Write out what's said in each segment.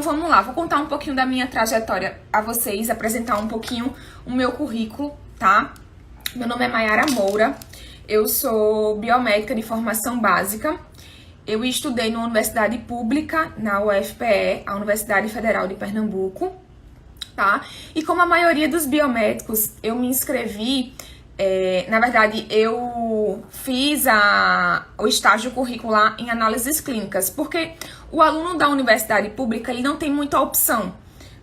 Então vamos lá, vou contar um pouquinho da minha trajetória a vocês, apresentar um pouquinho o meu currículo, tá? Meu nome é Mayara Moura, eu sou biomédica de formação básica. Eu estudei numa universidade pública, na UFPE, a Universidade Federal de Pernambuco, tá? E como a maioria dos biomédicos, eu me inscrevi, na verdade, eu fiz o estágio curricular em análises clínicas, porque o aluno da universidade pública, ele não tem muita opção,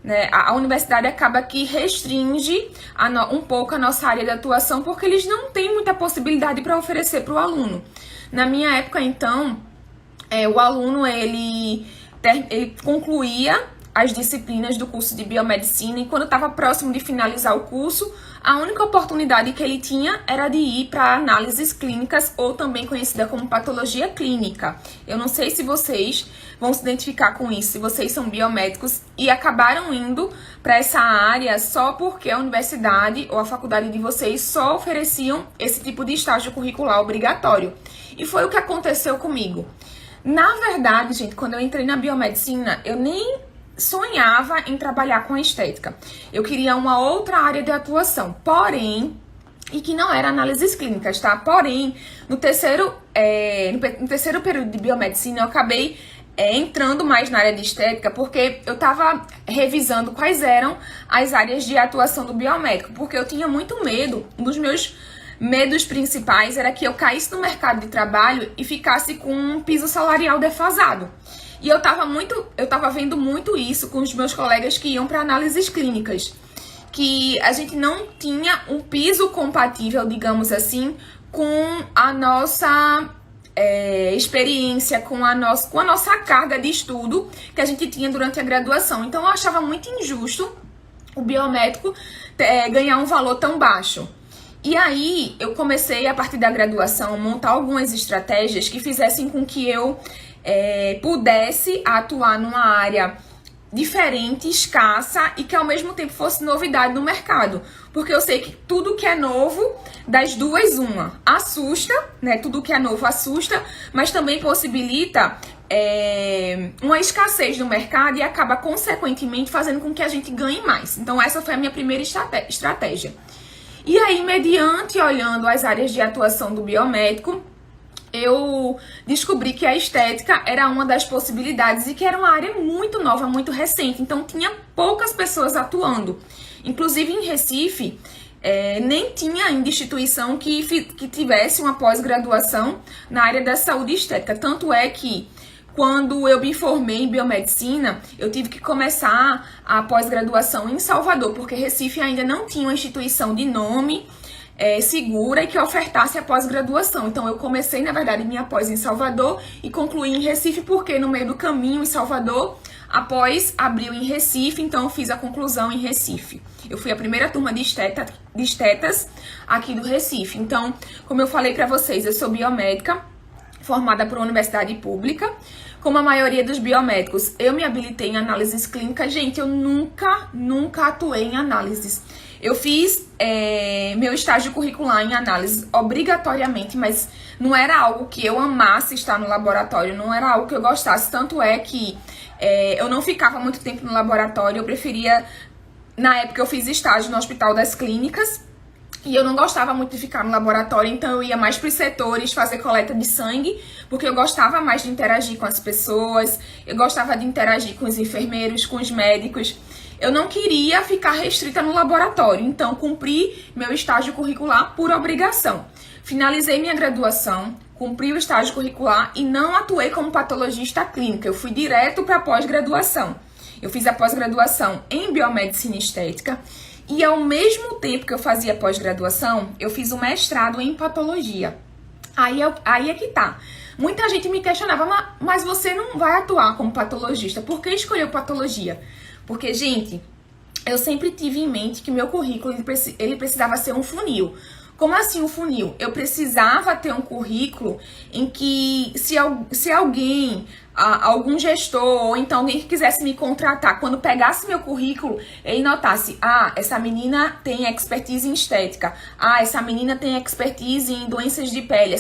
né? A universidade acaba que restringe um pouco a nossa área de atuação, porque eles não têm muita possibilidade para oferecer para o aluno. Na minha época, então, o aluno, ele concluía as disciplinas do curso de biomedicina e quando estava próximo de finalizar o curso, a única oportunidade que ele tinha era de ir para análises clínicas, ou também conhecida como patologia clínica. Eu não sei se vocês vão se identificar com isso, se vocês são biomédicos e acabaram indo para essa área só porque a universidade ou a faculdade de vocês só ofereciam esse tipo de estágio curricular obrigatório. E foi o que aconteceu comigo. Na verdade, gente, quando eu entrei na biomedicina, eu nem sonhava em trabalhar com a estética. Eu queria uma outra área de atuação, porém, e que não era análises clínicas, tá? Porém, no terceiro período de biomedicina, eu acabei entrando mais na área de estética, porque eu tava revisando quais eram as áreas de atuação do biomédico, porque eu tinha muito medo. Um dos meus medos principais era que eu caísse no mercado de trabalho e ficasse com um piso salarial defasado. E eu tava vendo muito isso com os meus colegas que iam para análises clínicas, que a gente não tinha um piso compatível, digamos assim, com a nossa experiência, com a nossa carga de estudo que a gente tinha durante a graduação. Então eu achava muito injusto o biomédico ganhar um valor tão baixo. E aí eu comecei, a partir da graduação, a montar algumas estratégias que fizessem com que eu pudesse atuar numa área diferente, escassa e que ao mesmo tempo fosse novidade no mercado. Porque eu sei que tudo que é novo, das duas, uma, assusta, né? Tudo que é novo assusta, mas também possibilita uma escassez no mercado e acaba consequentemente fazendo com que a gente ganhe mais. Então essa foi a minha primeira estratégia. E aí, mediante olhando as áreas de atuação do biomédico, eu descobri que a estética era uma das possibilidades e que era uma área muito nova, muito recente. Então, tinha poucas pessoas atuando. Inclusive, em Recife, nem tinha ainda instituição que tivesse uma pós-graduação na área da saúde estética. Tanto é que, quando eu me formei em biomedicina, eu tive que começar a pós-graduação em Salvador, porque Recife ainda não tinha uma instituição de nome segura e que ofertasse a pós-graduação. Então eu comecei, na verdade, minha pós em Salvador e concluí em Recife, porque no meio do caminho em Salvador, a pós abriu em Recife, então eu fiz a conclusão em Recife. Eu fui a primeira turma de estetas aqui do Recife. Então, como eu falei pra vocês, eu sou biomédica, formada por uma universidade pública. Como a maioria dos biomédicos, eu me habilitei em análises clínicas. Gente, eu nunca atuei em análises. Eu fiz meu estágio curricular em análise obrigatoriamente, mas não era algo que eu amasse estar no laboratório, não era algo que eu gostasse. Tanto é que eu não ficava muito tempo no laboratório, eu preferia... Na época eu fiz estágio no Hospital das Clínicas, e eu não gostava muito de ficar no laboratório, então eu ia mais para os setores fazer coleta de sangue, porque eu gostava mais de interagir com as pessoas, eu gostava de interagir com os enfermeiros, com os médicos. Eu não queria ficar restrita no laboratório, então cumpri meu estágio curricular por obrigação. Finalizei minha graduação, cumpri o estágio curricular e não atuei como patologista clínica, eu fui direto para a pós-graduação. Eu fiz a pós-graduação em biomedicina estética e ao mesmo tempo que eu fazia pós-graduação, eu fiz o mestrado em patologia. Aí é que tá. Muita gente me questionava, mas você não vai atuar como patologista, por que escolheu patologia? Porque, gente, eu sempre tive em mente que meu currículo ele precisava ser um funil. Como assim um funil? Eu precisava ter um currículo em que se alguém, algum gestor, ou então alguém que quisesse me contratar, quando pegasse meu currículo, ele notasse, essa menina tem expertise em estética, essa menina tem expertise em doenças de pele,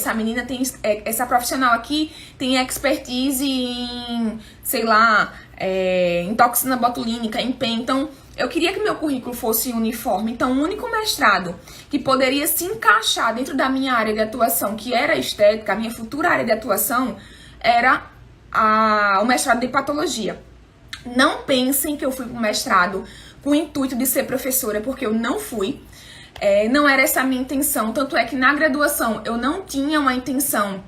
essa profissional aqui tem expertise em, sei lá, em toxina botulínica, em PEN. Então, eu queria que meu currículo fosse uniforme. Então, o único mestrado que poderia se encaixar dentro da minha área de atuação, que era estética, a minha futura área de atuação, era o mestrado de patologia. Não pensem que eu fui pro mestrado com o intuito de ser professora, porque eu não fui. Não era essa a minha intenção. Tanto é que na graduação eu não tinha uma intenção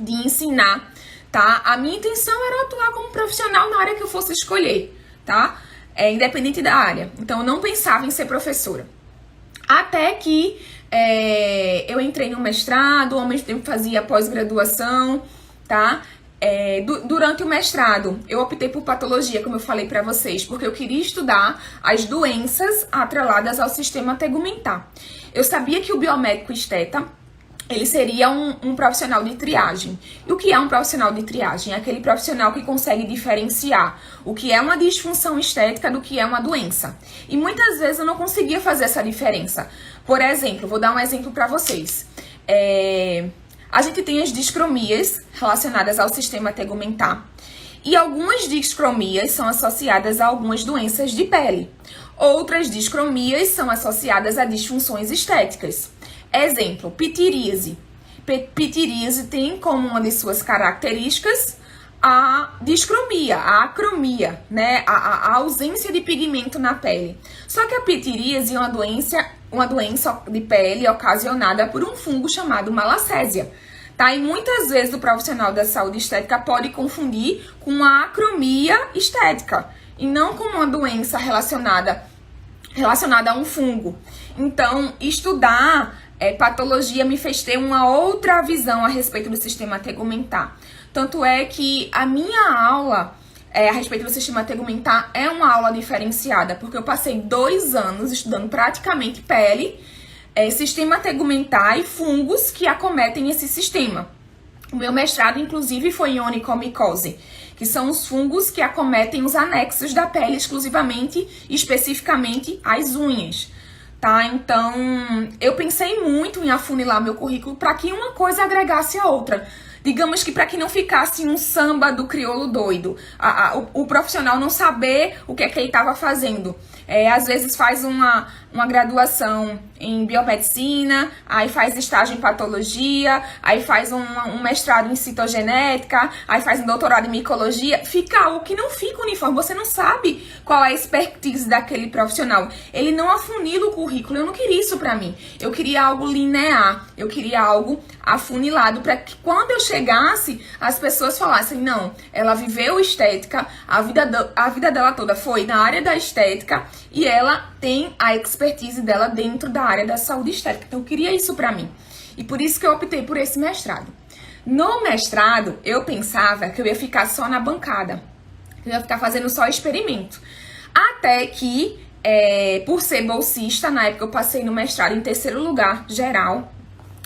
de ensinar, tá? A minha intenção era atuar como profissional na área que eu fosse escolher, tá? Independente da área. Então eu não pensava em ser professora. Até que eu entrei no mestrado, ao mesmo tempo fazia pós-graduação, tá? Durante o mestrado, eu optei por patologia, como eu falei pra vocês, porque eu queria estudar as doenças atreladas ao sistema tegumentar. Eu sabia que o biomédico esteta, ele seria um profissional de triagem. E o que é um profissional de triagem? É aquele profissional que consegue diferenciar o que é uma disfunção estética do que é uma doença. E muitas vezes eu não conseguia fazer essa diferença. Por exemplo, vou dar um exemplo pra vocês. A gente tem as discromias relacionadas ao sistema tegumentar. E algumas discromias são associadas a algumas doenças de pele. Outras discromias são associadas a disfunções estéticas. Exemplo, pitiríase. Pitiríase tem como uma de suas características a discromia, a acromia, né? A ausência de pigmento na pele. Só que a pitiríase é uma doença de pele ocasionada por um fungo chamado malacésia, tá? E muitas vezes o profissional da saúde estética pode confundir com a acromia estética e não com uma doença relacionada a um fungo. Então, estudar patologia me fez ter uma outra visão a respeito do sistema tegumentar. Tanto é que a minha aula a respeito do sistema tegumentar é uma aula diferenciada, porque eu passei 2 anos estudando praticamente pele, sistema tegumentar e fungos que acometem esse sistema. O meu mestrado, inclusive, foi em onicomicose, que são os fungos que acometem os anexos da pele exclusivamente, especificamente as unhas. Tá? Então, eu pensei muito em afunilar meu currículo para que uma coisa agregasse a outra. Digamos que para que não ficasse um samba do crioulo doido, o profissional não saber o que é que ele estava fazendo. Às vezes faz uma graduação em biomedicina, aí faz estágio em patologia, aí faz um mestrado em citogenética, aí faz um doutorado em micologia. Fica algo que não fica uniforme, você não sabe qual é a expertise daquele profissional. Ele não afunila o currículo, eu não queria isso pra mim. Eu queria algo linear, eu queria algo afunilado, para que quando eu chegasse, as pessoas falassem, não, ela viveu estética, a vida dela toda foi na área da estética, e ela tem a expertise dela dentro da área da saúde estética. Então eu queria isso pra mim. E por isso que eu optei por esse mestrado. No mestrado, eu pensava que eu ia ficar só na bancada. Eu ia ficar fazendo só experimento. Até que, por ser bolsista, na época eu passei no mestrado em 3º lugar, geral.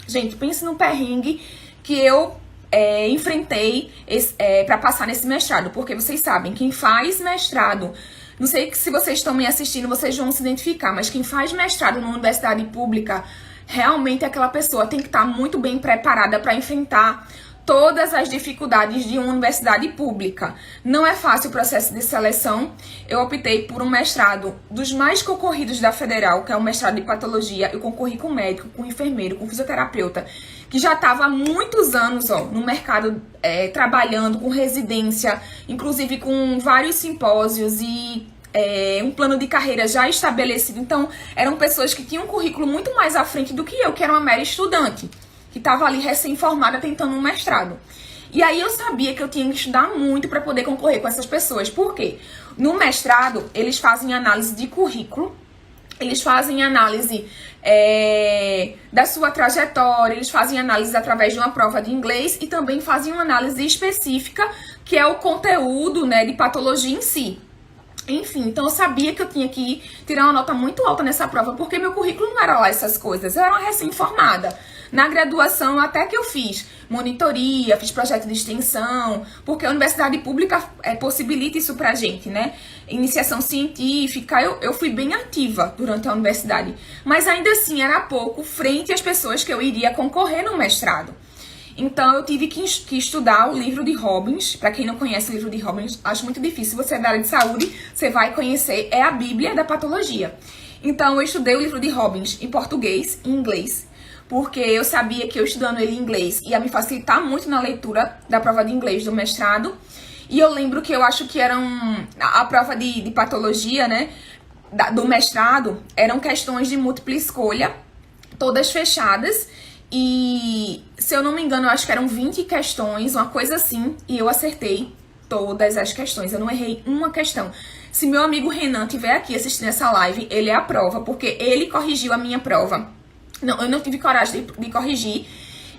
Gente, pense no perrengue que eu enfrentei pra passar nesse mestrado. Porque vocês sabem, quem faz mestrado... Não sei se vocês estão me assistindo, vocês vão se identificar, mas quem faz mestrado numa universidade pública, realmente aquela pessoa tem que estar muito bem preparada para enfrentar todas as dificuldades de uma universidade pública. Não é fácil o processo de seleção. Eu optei por um mestrado dos mais concorridos da Federal, que é o mestrado de patologia. Eu concorri com médico, com enfermeiro, com fisioterapeuta, que já estava há muitos anos no mercado trabalhando com residência, inclusive com vários simpósios e um plano de carreira já estabelecido. Então, eram pessoas que tinham um currículo muito mais à frente do que eu, que era uma mera estudante, que estava ali recém-formada tentando um mestrado. E aí eu sabia que eu tinha que estudar muito para poder concorrer com essas pessoas. Por quê? No mestrado, eles fazem análise de currículo, eles fazem análise da sua trajetória, eles fazem análise através de uma prova de inglês e também fazem uma análise específica, que é o conteúdo, né, de patologia em si. Enfim, então eu sabia que eu tinha que tirar uma nota muito alta nessa prova, porque meu currículo não era lá essas coisas, eu era uma recém-formada. Na graduação, até que eu fiz monitoria, fiz projeto de extensão, porque a universidade pública possibilita isso pra gente, né? Iniciação científica, eu fui bem ativa durante a universidade, mas ainda assim era pouco frente às pessoas que eu iria concorrer no mestrado. Então eu tive que estudar o livro de Robbins. Para quem não conhece o livro de Robbins, acho muito difícil. Você é da área de saúde, você vai conhecer. É a Bíblia da patologia. Então eu estudei o livro de Robbins em português e inglês, porque eu sabia que eu estudando ele em inglês ia me facilitar muito na leitura da prova de inglês do mestrado. E eu lembro que eu acho que a prova de patologia, né, do mestrado, eram questões de múltipla escolha, todas fechadas. E, se eu não me engano, eu acho que eram 20 questões, uma coisa assim, e eu acertei todas as questões, eu não errei uma questão. Se meu amigo Renan estiver aqui assistindo essa live, ele aprova, porque ele corrigiu a minha prova. Não, eu não tive coragem de corrigir,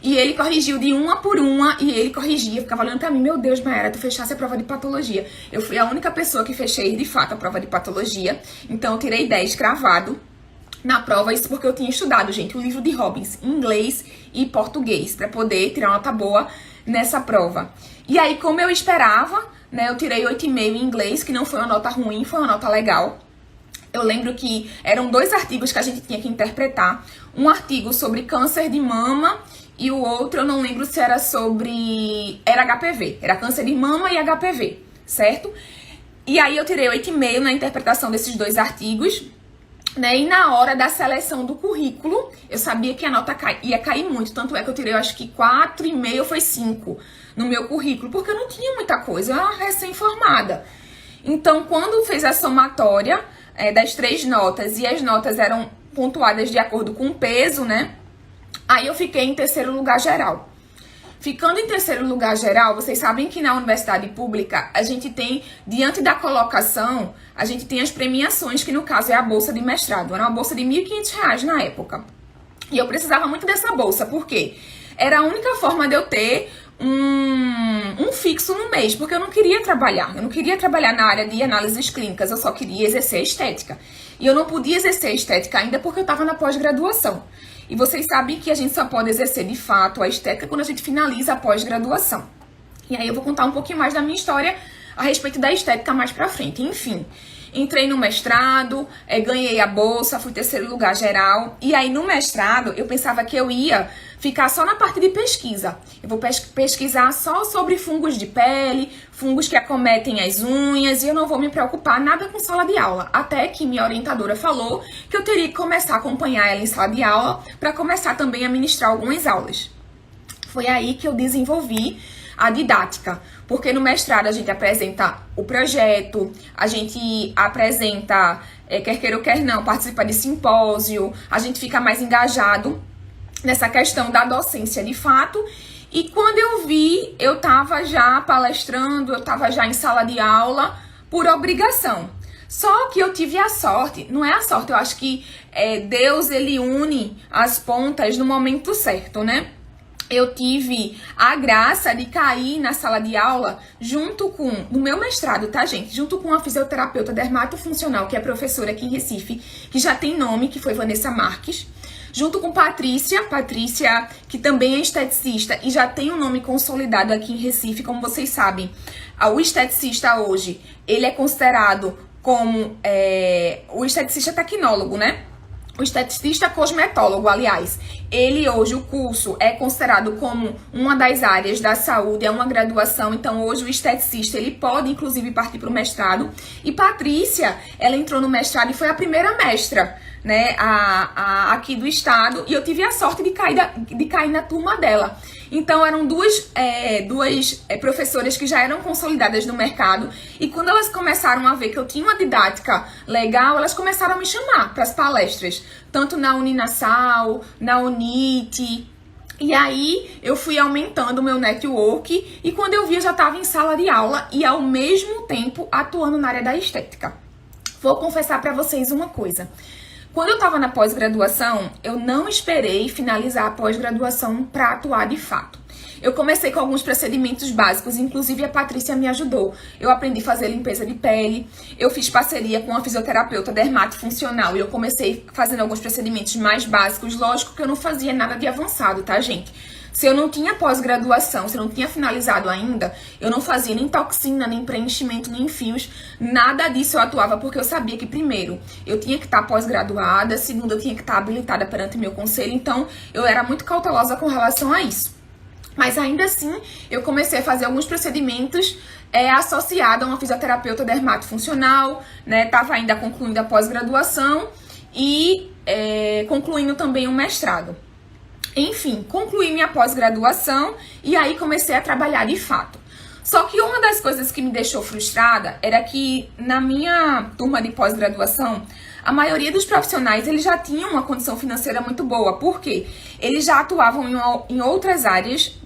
e ele corrigiu de uma por uma, e ele corrigia, ficava olhando pra mim, meu Deus, Mayara, tu fechasse a prova de patologia. Eu fui a única pessoa que fechei, de fato, a prova de patologia, então eu tirei 10 cravado na prova, isso porque eu tinha estudado, gente, o livro de Robbins em inglês e português, pra poder tirar uma nota boa nessa prova. E aí, como eu esperava, né, eu tirei 8,5 em inglês, que não foi uma nota ruim, foi uma nota legal. Eu lembro que eram 2 artigos que a gente tinha que interpretar. Um artigo sobre câncer de mama e o outro, eu não lembro se era sobre... Era HPV, era câncer de mama e HPV, certo? E aí eu tirei 8,5 na interpretação desses 2 artigos, né? E na hora da seleção do currículo, eu sabia que a nota ia cair muito. Tanto é que eu tirei, eu acho que 4,5 foi 5 no meu currículo, porque eu não tinha muita coisa, eu era recém-formada. Então, quando fez a somatória das 3 notas, e as notas eram pontuadas de acordo com o peso, né? Aí eu fiquei em terceiro lugar geral. Ficando em terceiro lugar geral, vocês sabem que na universidade pública, a gente tem, diante da colocação, a gente tem as premiações, que no caso é a bolsa de mestrado. Era uma bolsa de R$ 1.500 na época. E eu precisava muito dessa bolsa, porque era a única forma de eu ter um fixo no mês, porque eu não queria trabalhar. Eu não queria trabalhar na área de análises clínicas, eu só queria exercer a estética. E eu não podia exercer a estética ainda porque eu estava na pós-graduação. E vocês sabem que a gente só pode exercer de fato a estética quando a gente finaliza a pós-graduação. E aí eu vou contar um pouquinho mais da minha história a respeito da estética mais pra frente. Enfim, entrei no mestrado, ganhei a bolsa, fui terceiro lugar geral. E aí no mestrado eu pensava que eu ia ficar só na parte de pesquisa. Eu vou pesquisar só sobre fungos de pele, fungos que acometem as unhas, e eu não vou me preocupar nada com sala de aula. Até que minha orientadora falou que eu teria que começar a acompanhar ela em sala de aula para começar também a ministrar algumas aulas. Foi aí que eu desenvolvi a didática, porque no mestrado a gente apresenta o projeto, a gente apresenta, quer queira ou quer não, participa de simpósio, a gente fica mais engajado nessa questão da docência de fato. E quando eu vi, eu tava já palestrando, eu tava já em sala de aula por obrigação. Só que eu tive a sorte, não é a sorte, eu acho que Deus, ele une as pontas no momento certo, né? Eu tive a graça de cair na sala de aula junto com, no meu mestrado, tá, gente? Junto com a fisioterapeuta dermatofuncional, que é professora aqui em Recife, que já tem nome, que foi Vanessa Marques. Junto com Patrícia, que também é esteticista e já tem um nome consolidado aqui em Recife, como vocês sabem. O esteticista hoje, ele é considerado como o esteticista tecnólogo, né? O esteticista cosmetólogo, aliás, ele hoje, o curso é considerado como uma das áreas da saúde, é uma graduação, então hoje o esteticista, ele pode inclusive partir para o mestrado. E Patrícia, ela entrou no mestrado e foi a primeira mestra, né, aqui do estado, e eu tive a sorte de cair na turma dela. Então eram duas professoras que já eram consolidadas no mercado, e quando elas começaram a ver que eu tinha uma didática legal, elas começaram a me chamar para as palestras, tanto na Uninasal, na Unite. E aí eu fui aumentando o meu network, e quando eu vi eu já estava em sala de aula e ao mesmo tempo atuando na área da estética. Vou confessar para vocês uma coisa. Quando eu estava na pós-graduação, eu não esperei finalizar a pós-graduação para atuar de fato. Eu comecei com alguns procedimentos básicos, inclusive a Patrícia me ajudou. Eu aprendi a fazer limpeza de pele, eu fiz parceria com a fisioterapeuta dermatofuncional e eu comecei fazendo alguns procedimentos mais básicos. Lógico que eu não fazia nada de avançado, tá, gente? Se eu não tinha pós-graduação, se eu não tinha finalizado ainda, eu não fazia nem toxina, nem preenchimento, nem fios, nada disso eu atuava, porque eu sabia que, primeiro, eu tinha que estar pós-graduada, segundo, eu tinha que estar habilitada perante meu conselho, então eu era muito cautelosa com relação a isso. Mas ainda assim, eu comecei a fazer alguns procedimentos associados a uma fisioterapeuta dermatofuncional, né? Tava ainda concluindo a pós-graduação e concluindo também o mestrado. Enfim, concluí minha pós-graduação e aí comecei a trabalhar de fato. Só que uma das coisas que me deixou frustrada era que na minha turma de pós-graduação, a maioria dos profissionais eles já tinham uma condição financeira muito boa. Por quê? Eles já atuavam em outras áreas.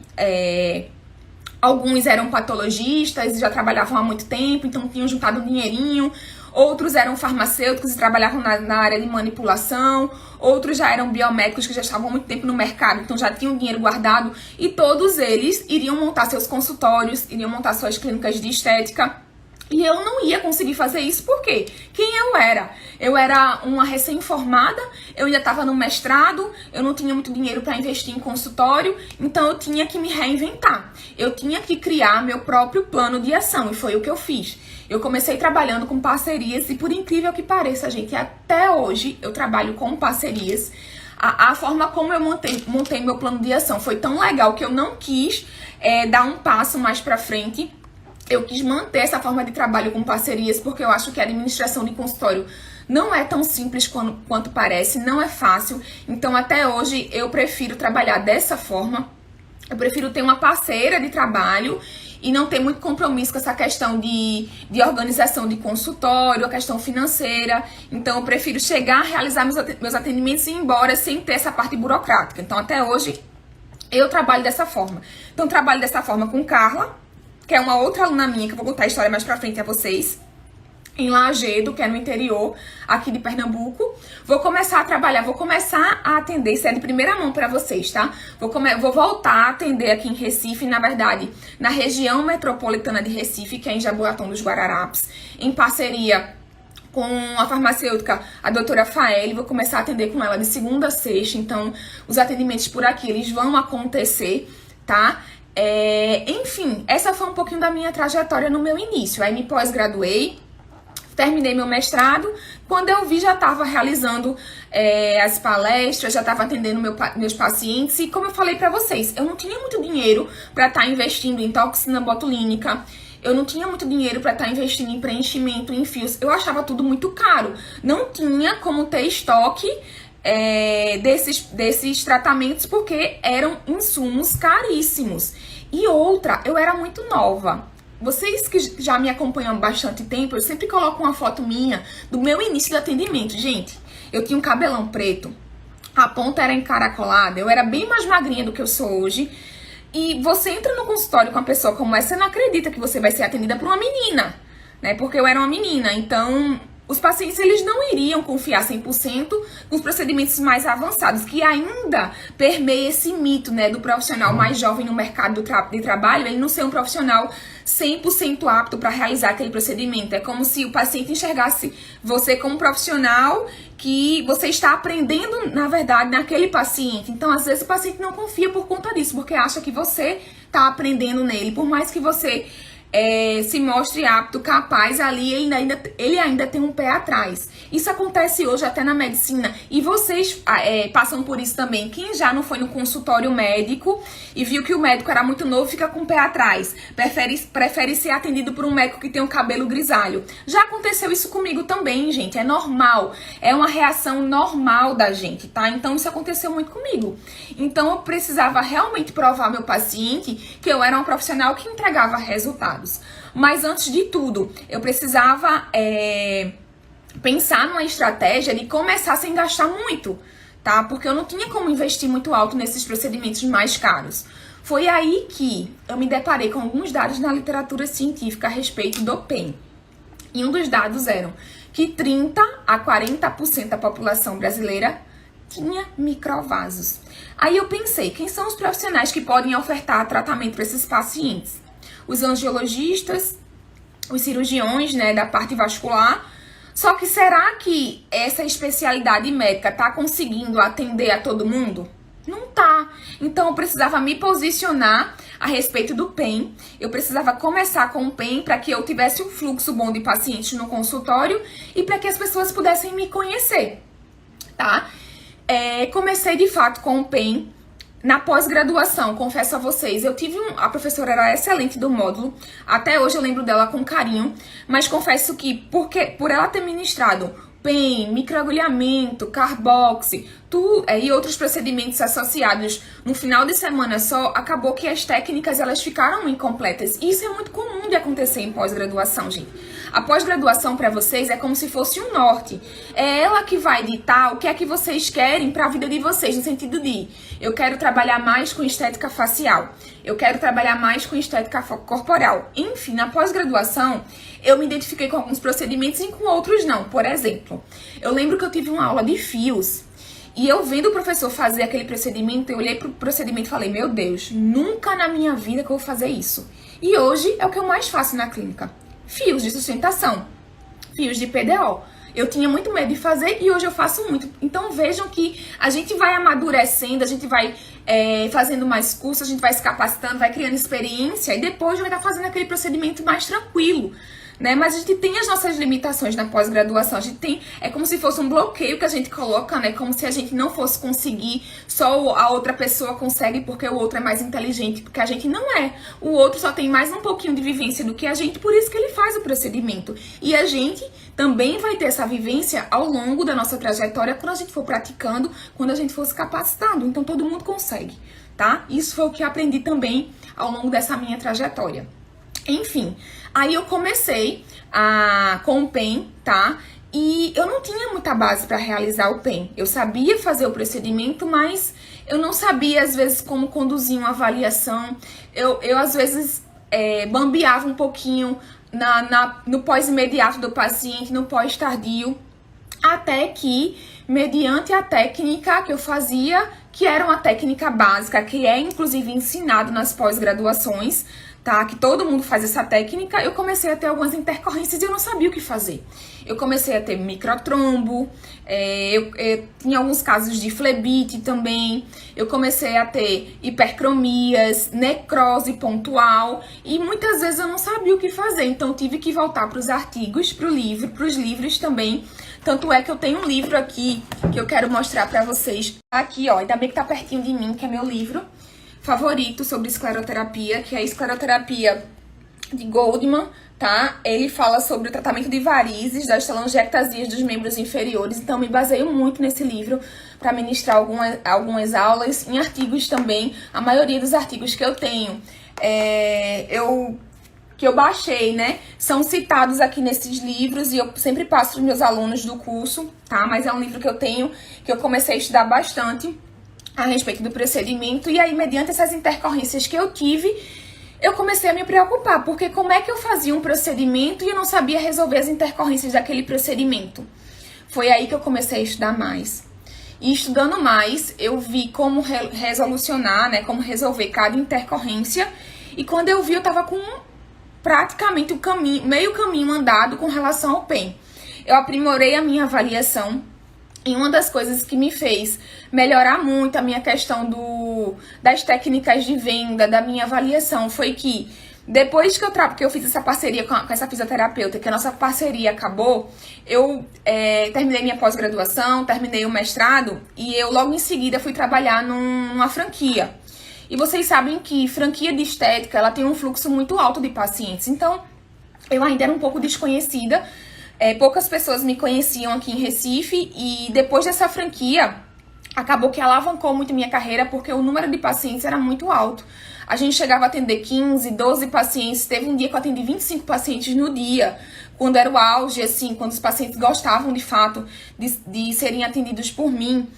Alguns eram patologistas, já trabalhavam há muito tempo, então tinham juntado um dinheirinho. Outros eram farmacêuticos e trabalhavam na área de manipulação. Outros já eram biomédicos que já estavam há muito tempo no mercado, então já tinham dinheiro guardado. E todos eles iriam montar seus consultórios, iriam montar suas clínicas de estética. E eu não ia conseguir fazer isso, por quê? Quem eu era? Eu era uma recém-formada, eu ainda estava no mestrado, eu não tinha muito dinheiro para investir em consultório, então eu tinha que me reinventar. Eu tinha que criar meu próprio plano de ação, e foi o que eu fiz. Eu comecei trabalhando com parcerias, e por incrível que pareça, gente, até hoje eu trabalho com parcerias. A forma como eu montei meu plano de ação foi tão legal que eu não quis dar um passo mais para frente. Eu quis manter essa forma de trabalho com parcerias, porque eu acho que a administração de consultório não é tão simples quanto parece, não é fácil. Então, até hoje, eu prefiro trabalhar dessa forma. Eu prefiro ter uma parceira de trabalho e não ter muito compromisso com essa questão de organização de consultório, a questão financeira. Então, eu prefiro chegar, realizar meus atendimentos e ir embora sem ter essa parte burocrática. Então, até hoje, eu trabalho dessa forma. Então, trabalho dessa forma com Carla, que é uma outra aluna minha, que eu vou contar a história mais pra frente a vocês, em Lajedo, que é no interior aqui de Pernambuco. Vou começar a trabalhar, vou começar a atender, isso é de primeira mão pra vocês, tá? Vou voltar a atender aqui em Recife, na verdade, na região metropolitana de Recife, que é em Jaboatão dos Guararapes, em parceria com a farmacêutica, a doutora Faeli. Vou começar a atender com ela de segunda a sexta, então os atendimentos por aqui, eles vão acontecer, tá? Enfim, essa foi um pouquinho da minha trajetória no meu início. Aí me pós-graduei, terminei meu mestrado. Quando eu vi, já estava realizando as palestras, já estava atendendo meus pacientes. E como eu falei para vocês, eu não tinha muito dinheiro para estar investindo em toxina botulínica. Eu não tinha muito dinheiro para estar investindo em preenchimento, em fios. Eu achava tudo muito caro. Não tinha como ter estoque desses tratamentos, porque eram insumos caríssimos. E outra, eu era muito nova. Vocês que já me acompanham há bastante tempo, eu sempre coloco uma foto minha do meu início do atendimento. Gente, eu tinha um cabelão preto, a ponta era encaracolada, eu era bem mais magrinha do que eu sou hoje. E você entra no consultório com uma pessoa como essa, você não acredita que você vai ser atendida por uma menina, né? Porque eu era uma menina, então os pacientes, eles não iriam confiar 100% nos procedimentos mais avançados, que ainda permeia esse mito, né, do profissional mais jovem no mercado de trabalho, ele não ser um profissional 100% apto para realizar aquele procedimento. É como se o paciente enxergasse você como um profissional que você está aprendendo, na verdade, naquele paciente. Então, às vezes, o paciente não confia por conta disso, porque acha que você está aprendendo nele. Por mais que você se mostre apto, capaz, ali ele ainda tem um pé atrás. Isso acontece hoje até na medicina, e vocês passam por isso também. Quem já não foi no consultório médico e viu que o médico era muito novo, fica com o pé atrás, prefere ser atendido por um médico que tem um cabelo grisalho. Já aconteceu isso comigo também, gente, é normal, é uma reação normal da gente, tá? Então isso aconteceu muito comigo. Então eu precisava realmente provar ao meu paciente que eu era uma profissional que entregava resultados. Mas antes de tudo, eu precisava pensar numa estratégia de começar sem gastar muito, tá? Porque eu não tinha como investir muito alto nesses procedimentos mais caros. Foi aí que eu me deparei com alguns dados na literatura científica a respeito do PEN. E um dos dados eram que 30 a 40% da população brasileira tinha microvasos. Aí eu pensei, quem são os profissionais que podem ofertar tratamento para esses pacientes? Os angiologistas, os cirurgiões, né, da parte vascular. Só que será que essa especialidade médica tá conseguindo atender a todo mundo? Não tá. Então eu precisava me posicionar a respeito do PEN. Eu precisava começar com o PEN para que eu tivesse um fluxo bom de pacientes no consultório e para que as pessoas pudessem me conhecer, tá? Comecei de fato com o PEN Na pós-graduação, confesso a vocês, a professora era excelente do módulo, até hoje eu lembro dela com carinho, mas confesso que por ela ter ministrado PEN, microagulhamento, carboxy, e outros procedimentos associados no final de semana só, acabou que as técnicas elas ficaram incompletas. E isso é muito comum de acontecer em pós-graduação, gente. A pós-graduação para vocês é como se fosse um norte. É ela que vai ditar o que é que vocês querem para a vida de vocês, no sentido de eu quero trabalhar mais com estética facial, eu quero trabalhar mais com estética corporal. Enfim, na pós-graduação, eu me identifiquei com alguns procedimentos e com outros não. Por exemplo, eu lembro que eu tive uma aula de fios e eu vendo o professor fazer aquele procedimento, eu olhei pro procedimento e falei, meu Deus, nunca na minha vida que eu vou fazer isso. E hoje é o que eu mais faço na clínica. Fios de sustentação, fios de PDO. Eu tinha muito medo de fazer e hoje eu faço muito. Então vejam que a gente vai amadurecendo, a gente vai fazendo mais cursos, a gente vai se capacitando, vai criando experiência e depois vai estar fazendo aquele procedimento mais tranquilo, né? Mas a gente tem as nossas limitações na pós-graduação, a gente tem, é como se fosse um bloqueio que a gente coloca, né? Como se a gente não fosse conseguir, só a outra pessoa consegue porque o outro é mais inteligente, porque a gente não é. O outro só tem mais um pouquinho de vivência do que a gente, por isso que ele faz o procedimento. E a gente também vai ter essa vivência ao longo da nossa trajetória quando a gente for praticando, quando a gente for se capacitando. Então todo mundo consegue, tá? Isso foi o que eu aprendi também ao longo dessa minha trajetória. Enfim, aí eu comecei com o PEN, tá? E eu não tinha muita base para realizar o PEN. Eu sabia fazer o procedimento, mas eu não sabia, às vezes, como conduzir uma avaliação. Eu às vezes, bambeava um pouquinho no pós-imediato do paciente, no pós-tardio, até que, mediante a técnica que eu fazia, que era uma técnica básica, que é, inclusive, ensinado nas pós-graduações, tá? Que todo mundo faz essa técnica, eu comecei a ter algumas intercorrências e eu não sabia o que fazer. Eu comecei a ter microtrombo, eu tinha alguns casos de flebite também, eu comecei a ter hipercromias, necrose pontual e muitas vezes eu não sabia o que fazer, então eu tive que voltar para os artigos, para os livros também. Tanto é que eu tenho um livro aqui que eu quero mostrar para vocês. Aqui, ó, ainda bem que tá pertinho de mim, que é meu livro favorito sobre escleroterapia, que é a escleroterapia de Goldman, tá? Ele fala sobre o tratamento de varizes, das telangiectasias dos membros inferiores, então me baseio muito nesse livro para ministrar algumas aulas, em artigos também. A maioria dos artigos que eu tenho, que eu baixei, né, são citados aqui nesses livros e eu sempre passo para os meus alunos do curso, tá? Mas é um livro que eu tenho, que eu comecei a estudar bastante a respeito do procedimento, e aí, mediante essas intercorrências que eu tive, eu comecei a me preocupar, porque como é que eu fazia um procedimento e eu não sabia resolver as intercorrências daquele procedimento? Foi aí que eu comecei a estudar mais. E estudando mais, eu vi como resolucionar, né, como resolver cada intercorrência, e quando eu vi, eu tava com praticamente meio caminho andado com relação ao PEN. Eu aprimorei a minha avaliação. E uma das coisas que me fez melhorar muito a minha questão das técnicas de venda, da minha avaliação, foi que depois que eu fiz essa parceria com essa fisioterapeuta, que a nossa parceria acabou, eu terminei minha pós-graduação, terminei o mestrado e eu logo em seguida fui trabalhar numa franquia. E vocês sabem que franquia de estética, ela tem um fluxo muito alto de pacientes, então eu ainda era um pouco desconhecida. Poucas pessoas me conheciam aqui em Recife e depois dessa franquia, acabou que alavancou muito minha carreira porque o número de pacientes era muito alto. A gente chegava a atender 15, 12 pacientes, teve um dia que eu atendi 25 pacientes no dia, quando era o auge, assim, quando os pacientes gostavam de fato de serem atendidos por mim.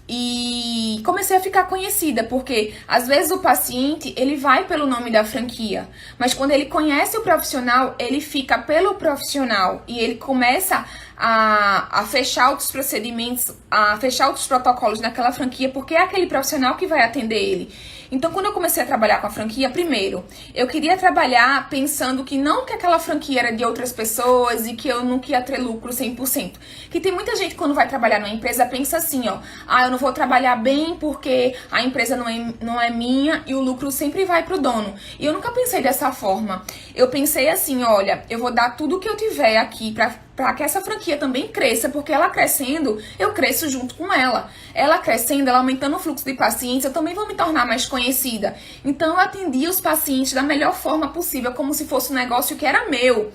E comecei a ficar conhecida, porque às vezes o paciente, ele vai pelo nome da franquia, mas quando ele conhece o profissional, ele fica pelo profissional e ele começa a fechar outros procedimentos, a fechar outros protocolos naquela franquia, porque é aquele profissional que vai atender ele. Então, quando eu comecei a trabalhar com a franquia, primeiro, eu queria trabalhar pensando que não que aquela franquia era de outras pessoas e que eu não ia ter lucro 100%. Que tem muita gente, quando vai trabalhar numa empresa, pensa assim, ó, eu não vou trabalhar bem porque a empresa não é minha e o lucro sempre vai pro dono. E eu nunca pensei dessa forma. Eu pensei assim, olha, eu vou dar tudo que eu tiver aqui para que essa franquia também cresça, porque ela crescendo, eu cresço junto com ela. Ela crescendo, ela aumentando o fluxo de pacientes, eu também vou me tornar mais conhecida. Então eu atendia os pacientes da melhor forma possível, como se fosse um negócio que era meu.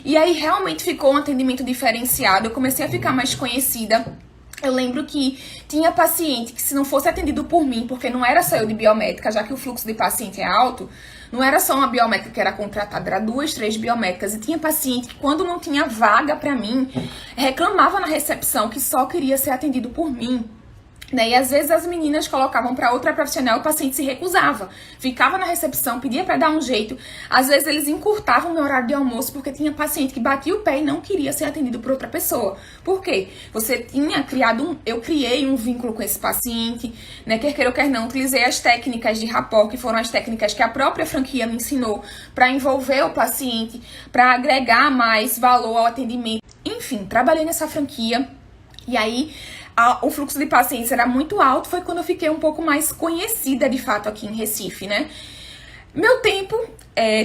E aí realmente ficou um atendimento diferenciado, eu comecei a ficar mais conhecida. Eu lembro que tinha paciente que, se não fosse atendido por mim, porque não era só eu de biomédica, já que o fluxo de paciente é alto, não era só uma biomédica que era contratada, era 2, 3 biomédicas. E tinha paciente que, quando não tinha vaga pra mim, reclamava na recepção que só queria ser atendido por mim. E às vezes as meninas colocavam para outra profissional e o paciente se recusava. Ficava na recepção, pedia para dar um jeito. Às vezes eles encurtavam o meu horário de almoço porque tinha paciente que batia o pé e não queria ser atendido por outra pessoa. Por quê? Você tinha criado eu criei um vínculo com esse paciente, né? Quer queira ou quer não, utilizei as técnicas de rapport, que foram as técnicas que a própria franquia me ensinou para envolver o paciente, para agregar mais valor ao atendimento. Enfim, trabalhei nessa franquia e aí o fluxo de pacientes era muito alto, foi quando eu fiquei um pouco mais conhecida, de fato, aqui em Recife, né? Meu tempo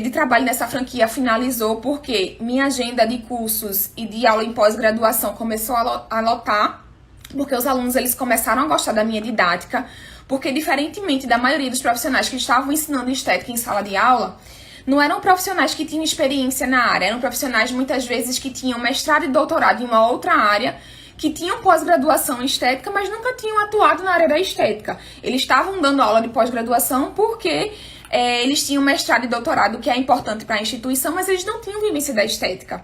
de trabalho nessa franquia finalizou porque minha agenda de cursos e de aula em pós-graduação começou a lotar, porque os alunos eles começaram a gostar da minha didática, porque diferentemente da maioria dos profissionais que estavam ensinando estética em sala de aula, não eram profissionais que tinham experiência na área, eram profissionais muitas vezes que tinham mestrado e doutorado em uma outra área, que tinham pós-graduação em estética, mas nunca tinham atuado na área da estética. Eles estavam dando aula de pós-graduação porque eles tinham mestrado e doutorado, que é importante para a instituição, mas eles não tinham vivência da estética.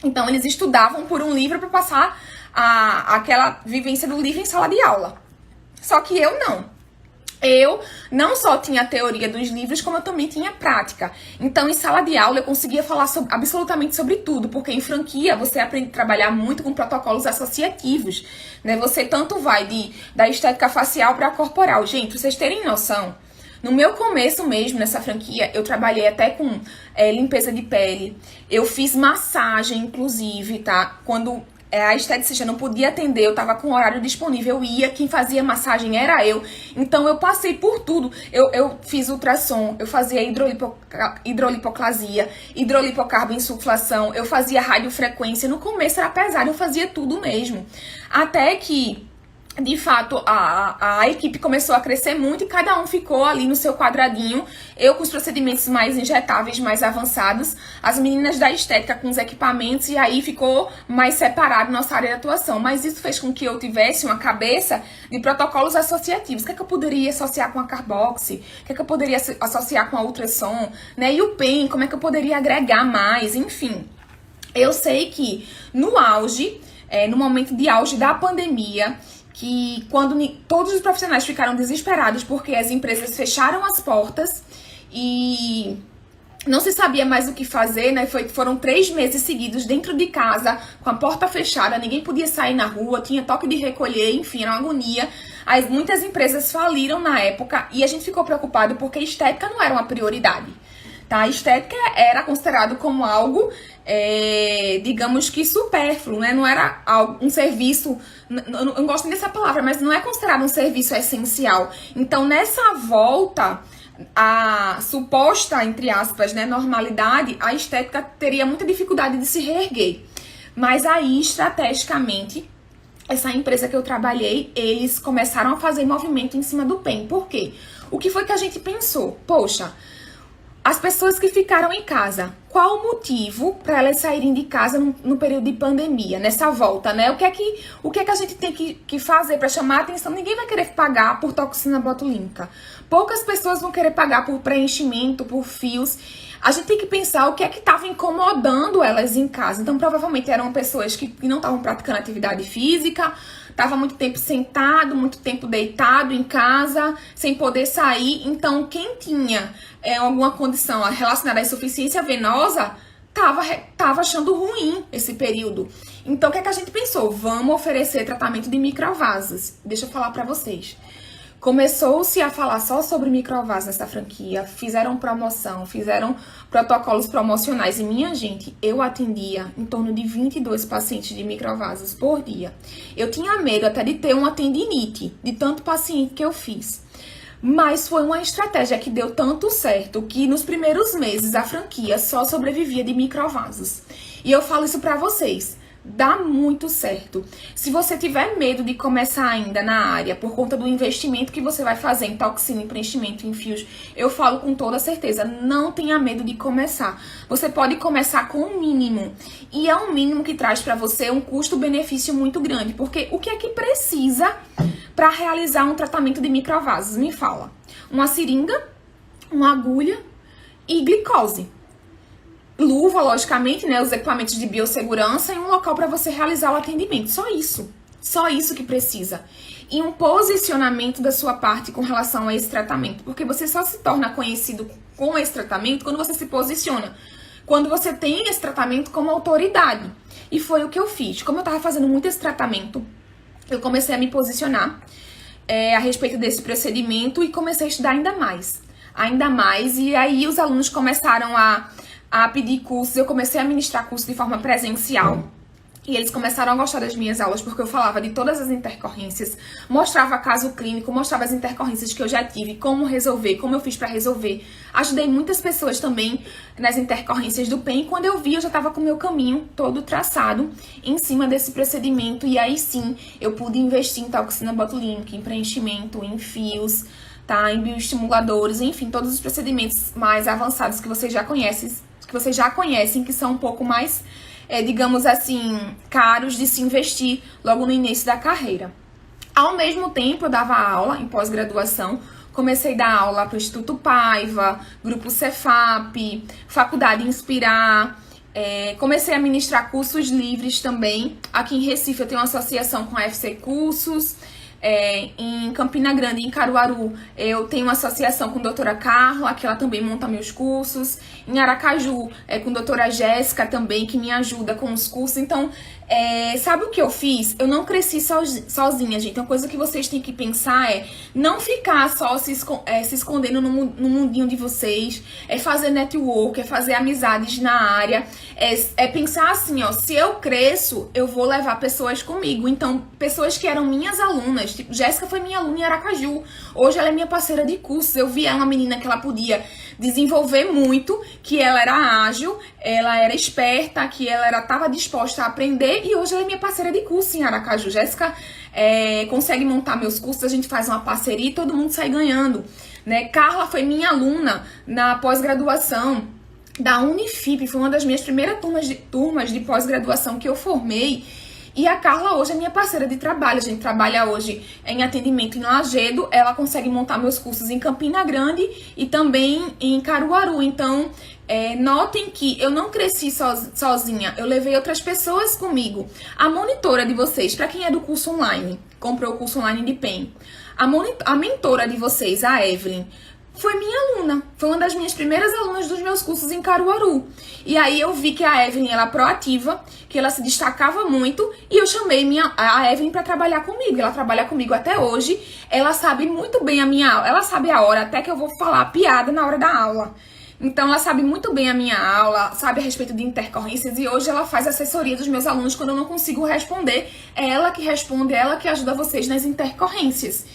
Então, eles estudavam por um livro para passar aquela vivência do livro em sala de aula. Só que eu não. Eu não só tinha a teoria dos livros, como eu também tinha prática. Então, em sala de aula, eu conseguia falar absolutamente sobre tudo, porque em franquia você aprende a trabalhar muito com protocolos associativos, né? Você tanto vai da estética facial para a corporal. Gente, pra vocês terem noção, no meu começo mesmo, nessa franquia, eu trabalhei até com limpeza de pele. Eu fiz massagem, inclusive, tá? Quando a esteticista não podia atender, eu tava com o horário disponível, eu ia, quem fazia massagem era eu. Então eu passei por tudo. Eu fiz ultrassom, eu fazia hidrolipoclasia, hidrolipocarboinsuflação, eu fazia radiofrequência. No começo era pesado, eu fazia tudo mesmo. Até que, de fato, a equipe começou a crescer muito e cada um ficou ali no seu quadradinho. Eu com os procedimentos mais injetáveis, mais avançados. As meninas da estética com os equipamentos, e aí ficou mais separado nossa área de atuação. Mas isso fez com que eu tivesse uma cabeça de protocolos associativos. O que é que eu poderia associar com a carboxy? O que é que eu poderia associar com a ultrassom? Né? E o PEN, como é que eu poderia agregar mais? Enfim, eu sei que no auge, no momento de auge da pandemia, que quando todos os profissionais ficaram desesperados porque as empresas fecharam as portas e não se sabia mais o que fazer, né? Foram 3 meses seguidos dentro de casa, com a porta fechada, ninguém podia sair na rua, tinha toque de recolher, enfim, era uma agonia. Muitas empresas faliram na época e a gente ficou preocupado porque estética não era uma prioridade. Tá? A estética era considerado como algo, digamos que supérfluo, né? Não era um serviço, eu não gosto dessa palavra, mas não é considerado um serviço essencial. Então, nessa volta, a suposta, entre aspas, né, normalidade, a estética teria muita dificuldade de se reerguer. Mas aí, estrategicamente, essa empresa que eu trabalhei, eles começaram a fazer movimento em cima do PEN. Por quê? O que foi que a gente pensou? Poxa, as pessoas que ficaram em casa, qual o motivo para elas saírem de casa no período de pandemia, nessa volta, né? O que é que a gente tem que fazer para chamar a atenção? Ninguém vai querer pagar por toxina botulínica. Poucas pessoas vão querer pagar por preenchimento, por fios. A gente tem que pensar o que é que estava incomodando elas em casa. Então, provavelmente eram pessoas que não estavam praticando atividade física, estavam muito tempo sentado, muito tempo deitado em casa, sem poder sair. Então, quem tinha alguma condição relacionada à insuficiência venosa, tava achando ruim esse período. Então, o que é que a gente pensou? Vamos oferecer tratamento de microvasos. Deixa eu falar pra vocês. Começou-se a falar só sobre microvasos nessa franquia, fizeram promoção, fizeram protocolos promocionais. E, minha gente, eu atendia em torno de 22 pacientes de microvasos por dia. Eu tinha medo até de ter uma tendinite, de tanto paciente que eu fiz. Mas foi uma estratégia que deu tanto certo que nos primeiros meses a franquia só sobrevivia de microvasos. E eu falo isso pra vocês. dá muito certo. Se você tiver medo de começar ainda na área por conta do investimento que você vai fazer em toxina, em preenchimento, em fios, eu falo com toda certeza, não tenha medo de começar. Você pode começar com o mínimo, e é um mínimo que traz para você um custo-benefício muito grande, porque o que é que precisa para realizar um tratamento de microvasos? Me fala. Uma seringa, uma agulha e glicose. Luva, logicamente, né, os equipamentos de biossegurança e um local para você realizar o atendimento. Só isso que precisa. E um posicionamento da sua parte com relação a esse tratamento, porque você só se torna conhecido com esse tratamento quando você se posiciona, quando você tem esse tratamento como autoridade. E foi o que eu fiz. Como eu estava fazendo muito esse tratamento, eu comecei a me posicionar a respeito desse procedimento e comecei a estudar ainda mais, e aí os alunos começaram a pedir cursos, eu comecei a ministrar cursos de forma presencial. E eles começaram a gostar das minhas aulas porque eu falava de todas as intercorrências, mostrava caso clínico, mostrava as intercorrências que eu já tive, como resolver, como eu fiz para resolver. Ajudei muitas pessoas também nas intercorrências do PEN. Quando eu vi, eu já estava com o meu caminho todo traçado em cima desse procedimento. E aí sim, eu pude investir em toxina botulínica, em preenchimento, em fios, tá? Em bioestimuladores, enfim, todos os procedimentos mais avançados que vocês já conhecem, que são um pouco mais, digamos assim, caros de se investir logo no início da carreira. Ao mesmo tempo, eu dava aula em pós-graduação, comecei a dar aula para o Instituto Paiva, Grupo Cefap, Faculdade Inspirar, comecei a ministrar cursos livres também. Aqui em Recife eu tenho uma associação com a FC Cursos. Em Campina Grande, em Caruaru, eu tenho uma associação com a doutora Carla, que ela também monta meus cursos. Em Aracaju, com a doutora Jéssica também, que me ajuda com os cursos. Então, sabe o que eu fiz? Eu não cresci sozinha, gente. Uma coisa que vocês têm que pensar é não ficar só se escondendo no mundinho de vocês, fazer network, fazer amizades na área, pensar assim, ó, se eu cresço, eu vou levar pessoas comigo. Então, pessoas que eram minhas alunas, tipo, Jéssica foi minha aluna em Aracaju, hoje ela é minha parceira de cursos. Eu vi ela, uma menina que ela podia desenvolver muito, que ela era ágil, ela era esperta, que ela estava disposta a aprender, e hoje ela é minha parceira de curso em Aracaju. Jéssica consegue montar meus cursos, a gente faz uma parceria e todo mundo sai ganhando, né? Carla foi minha aluna na pós-graduação da Unifip, foi uma das minhas primeiras turmas de pós-graduação que eu formei. E a Carla hoje é minha parceira de trabalho. A gente trabalha hoje em atendimento em Lagedo. Ela consegue montar meus cursos em Campina Grande e também em Caruaru. Então, notem que eu não cresci sozinha. Eu levei outras pessoas comigo. A monitora de vocês, para quem é do curso online, comprou o curso online de PEN. A mentora de vocês, a Evelyn, foi minha aluna, foi uma das minhas primeiras alunas dos meus cursos em Caruaru. E aí eu vi que a Evelyn era proativa, que ela se destacava muito, e eu chamei a Evelyn para trabalhar comigo. Ela trabalha comigo até hoje, ela sabe muito bem a minha aula, ela sabe a hora até que eu vou falar a piada na hora da aula. Então ela sabe muito bem a minha aula, sabe a respeito de intercorrências, e hoje ela faz assessoria dos meus alunos quando eu não consigo responder. É ela que responde, é ela que ajuda vocês nas intercorrências.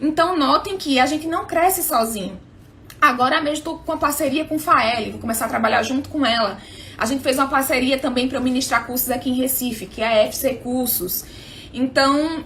Então notem que a gente não cresce sozinho. Agora mesmo estou com uma parceria com Faeli, vou começar a trabalhar junto com ela. A gente fez uma parceria também para eu ministrar cursos aqui em Recife, que é a FC Cursos. Então,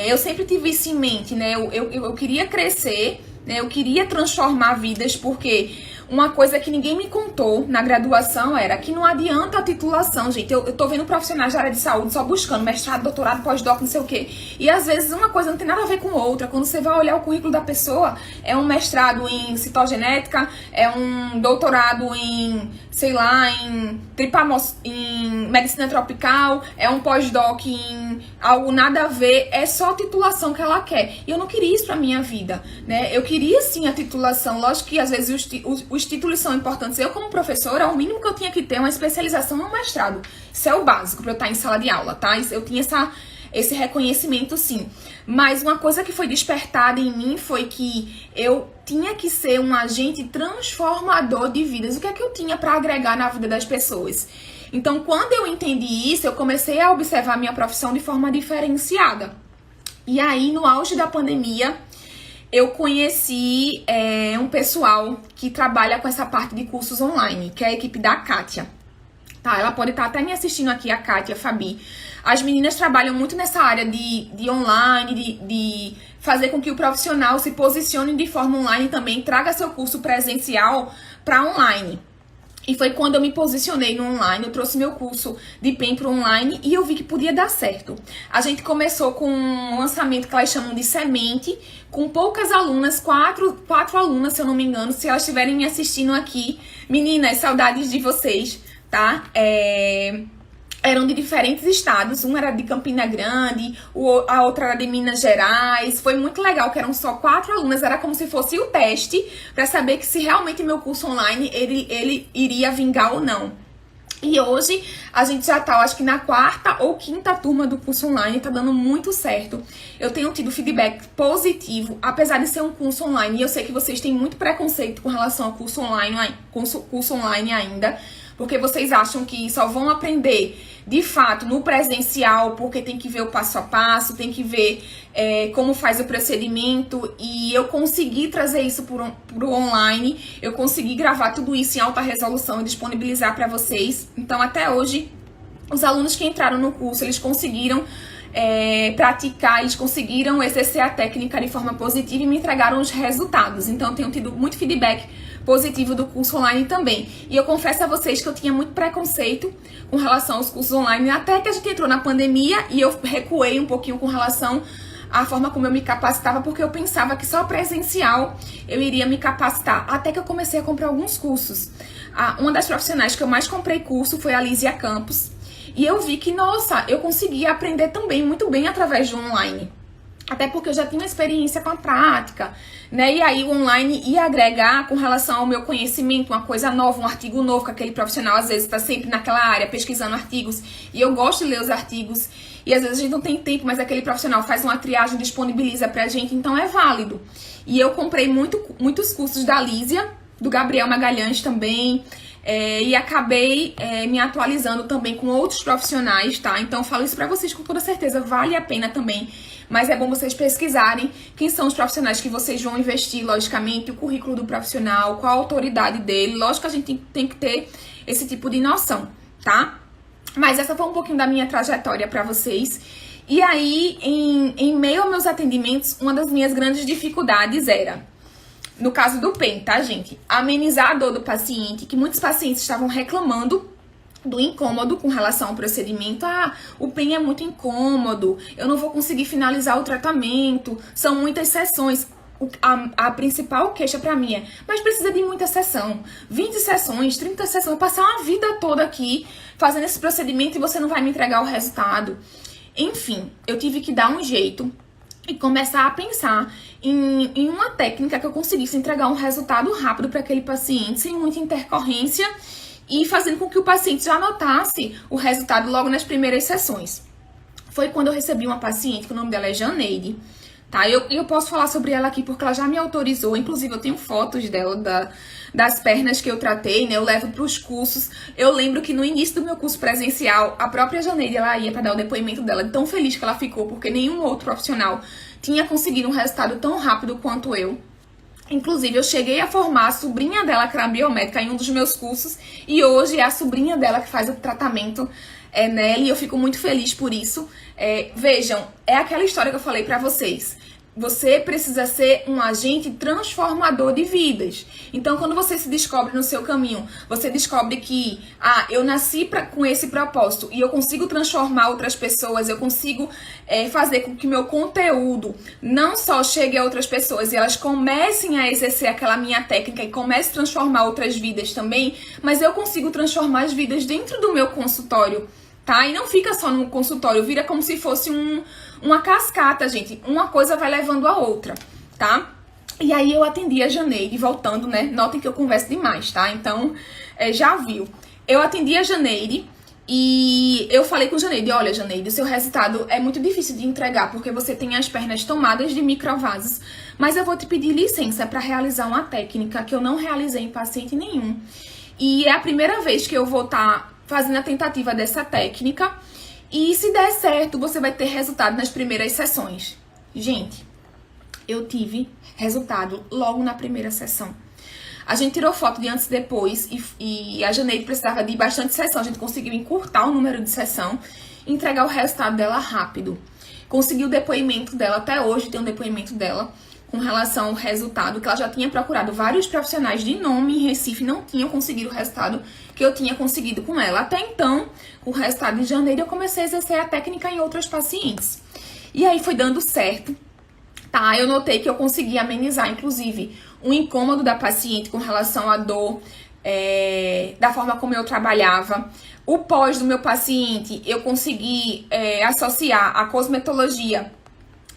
eu sempre tive isso em mente, né? Eu queria crescer, né? Eu queria transformar vidas, porque uma coisa que ninguém me contou na graduação era que não adianta a titulação, gente. Eu tô vendo profissionais da área de saúde só buscando mestrado, doutorado, pós-doc, não sei o quê. E às vezes uma coisa não tem nada a ver com outra. Quando você vai olhar o currículo da pessoa, é um mestrado em citogenética, é um doutorado em, sei lá, em medicina tropical, é um pós-doc em algo nada a ver. É só a titulação que ela quer. E eu não queria isso pra minha vida, né? Eu queria sim a titulação. Lógico que às vezes os títulos são importantes. Eu, como professora, o mínimo que eu tinha que ter é uma especialização no mestrado. Isso é o básico para eu estar em sala de aula, tá? Eu tinha esse reconhecimento, sim. Mas uma coisa que foi despertada em mim foi que eu tinha que ser um agente transformador de vidas. O que é que eu tinha para agregar na vida das pessoas? Então, quando eu entendi isso, eu comecei a observar a minha profissão de forma diferenciada. E aí, no auge da pandemia, eu conheci um pessoal que trabalha com essa parte de cursos online, que é a equipe da Kátia. tá? Ela pode estar até me assistindo aqui, a Kátia, a Fabi. As meninas trabalham muito nessa área de online, de fazer com que o profissional se posicione de forma online e também traga seu curso presencial para online. E foi quando eu me posicionei no online, eu trouxe meu curso de PEN para online e eu vi que podia dar certo. A gente começou com um lançamento que elas chamam de semente, com poucas alunas, quatro alunas, se eu não me engano. Se elas estiverem me assistindo aqui, meninas, saudades de vocês, tá? Eram de diferentes estados, uma era de Campina Grande, a outra era de Minas Gerais. Foi muito legal, que eram só 4 alunas, era como se fosse o teste para saber que se realmente meu curso online ele iria vingar ou não. E hoje a gente já tá, acho que na 4ª ou 5ª turma do curso online, tá dando muito certo. Eu tenho tido feedback positivo, apesar de ser um curso online, e eu sei que vocês têm muito preconceito com relação ao curso online ainda, porque vocês acham que só vão aprender de fato no presencial, porque tem que ver o passo a passo, tem que ver como faz o procedimento, e eu consegui trazer isso pro online, eu consegui gravar tudo isso em alta resolução e disponibilizar para vocês. Então até hoje, os alunos que entraram no curso, eles conseguiram praticar, eles conseguiram exercer a técnica de forma positiva e me entregaram os resultados. Então eu tenho tido muito feedback positivo do curso online também. E eu confesso a vocês que eu tinha muito preconceito com relação aos cursos online, até que a gente entrou na pandemia e eu recuei um pouquinho com relação à forma como eu me capacitava, porque eu pensava que só presencial eu iria me capacitar. Até que eu comecei a comprar alguns cursos. Uma das profissionais que eu mais comprei curso foi a Lísia Campos. E eu vi que, nossa, eu conseguia aprender também muito bem através do online. Até porque eu já tinha experiência com a prática, né? E aí o online ia agregar com relação ao meu conhecimento, uma coisa nova, um artigo novo, que aquele profissional às vezes está sempre naquela área pesquisando artigos. E eu gosto de ler os artigos. E às vezes a gente não tem tempo, mas aquele profissional faz uma triagem, disponibiliza pra gente, então é válido. E eu comprei muitos cursos da Lísia, do Gabriel Magalhães também. E acabei me atualizando também com outros profissionais, tá? Então eu falo isso pra vocês com toda certeza, vale a pena também. Mas é bom vocês pesquisarem quem são os profissionais que vocês vão investir, logicamente, o currículo do profissional, qual a autoridade dele. Lógico que a gente tem que ter esse tipo de noção, tá? Mas essa foi um pouquinho da minha trajetória pra vocês. E aí, em meio aos meus atendimentos, uma das minhas grandes dificuldades era, no caso do PEN, tá, gente? Amenizar a dor do paciente, que muitos pacientes estavam reclamando do incômodo com relação ao procedimento. O PEN é muito incômodo, eu não vou conseguir finalizar o tratamento, são muitas sessões. A principal queixa pra mim mas precisa de muita sessão, 20 sessões, 30 sessões, eu vou passar uma vida toda aqui fazendo esse procedimento e você não vai me entregar o resultado. Enfim, eu tive que dar um jeito e começar a pensar em uma técnica que eu conseguisse entregar um resultado rápido para aquele paciente, sem muita intercorrência, e fazendo com que o paciente já notasse o resultado logo nas primeiras sessões. Foi quando eu recebi uma paciente, que o nome dela é Janeide, tá? Eu posso falar sobre ela aqui porque ela já me autorizou, inclusive eu tenho fotos dela, das pernas que eu tratei, né? Eu levo para os cursos. Eu lembro que no início do meu curso presencial, a própria Janeide, ela ia para dar o depoimento dela, tão feliz que ela ficou, porque nenhum outro profissional tinha conseguido um resultado tão rápido quanto eu. Inclusive, eu cheguei a formar a sobrinha dela, que era biomédica, em um dos meus cursos, e hoje é a sobrinha dela que faz o tratamento nela, e eu fico muito feliz por isso. Vejam, é aquela história que eu falei pra vocês. Você precisa ser um agente transformador de vidas. Então, quando você se descobre no seu caminho, você descobre que, eu nasci com esse propósito e eu consigo transformar outras pessoas, eu consigo fazer com que meu conteúdo não só chegue a outras pessoas e elas comecem a exercer aquela minha técnica e comecem a transformar outras vidas também, mas eu consigo transformar as vidas dentro do meu consultório, tá? E não fica só no consultório, vira como se fosse uma cascata, gente. Uma coisa vai levando a outra, tá? E aí eu atendi a Janeide, voltando, né? Notem que eu converso demais, tá? Então, já viu. Eu atendi a Janeide e eu falei com Janeide, olha, Janeide, o seu resultado é muito difícil de entregar, porque você tem as pernas tomadas de microvasos, mas eu vou te pedir licença para realizar uma técnica que eu não realizei em paciente nenhum. E é a primeira vez que eu vou estar fazendo a tentativa dessa técnica. E se der certo, você vai ter resultado nas primeiras sessões. Gente, eu tive resultado logo na primeira sessão. A gente tirou foto de antes e depois e a Janeide precisava de bastante sessão. A gente conseguiu encurtar o número de sessão e entregar o resultado dela rápido. Consegui o depoimento dela, até hoje tem um depoimento dela com relação ao resultado, que ela já tinha procurado vários profissionais de nome em Recife, não tinham conseguido o resultado que eu tinha conseguido com ela. Até então, com o resultado de janeiro, eu comecei a exercer a técnica em outras pacientes. E aí foi dando certo, tá? Eu notei que eu consegui amenizar, inclusive, o incômodo da paciente com relação à dor, da forma como eu trabalhava. O pós do meu paciente, eu consegui associar a cosmetologia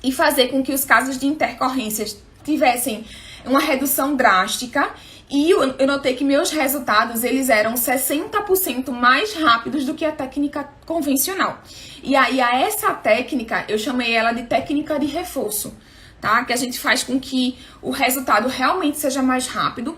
e fazer com que os casos de intercorrências tivessem uma redução drástica. E eu notei que meus resultados, eles eram 60% mais rápidos do que a técnica convencional. E aí, a essa técnica, eu chamei ela de técnica de reforço, tá? Que a gente faz com que o resultado realmente seja mais rápido,